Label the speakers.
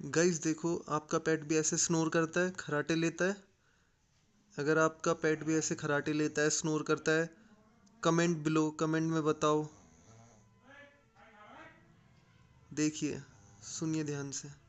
Speaker 1: Guys देखो, आपका पेट भी ऐसे स्नोर करता है, खराटे लेता है? अगर आपका पेट भी ऐसे खराटे लेता है, स्नोर करता है, कमेंट बिलो, कमेंट में बताओ। देखिए, सुनिए ध्यान से।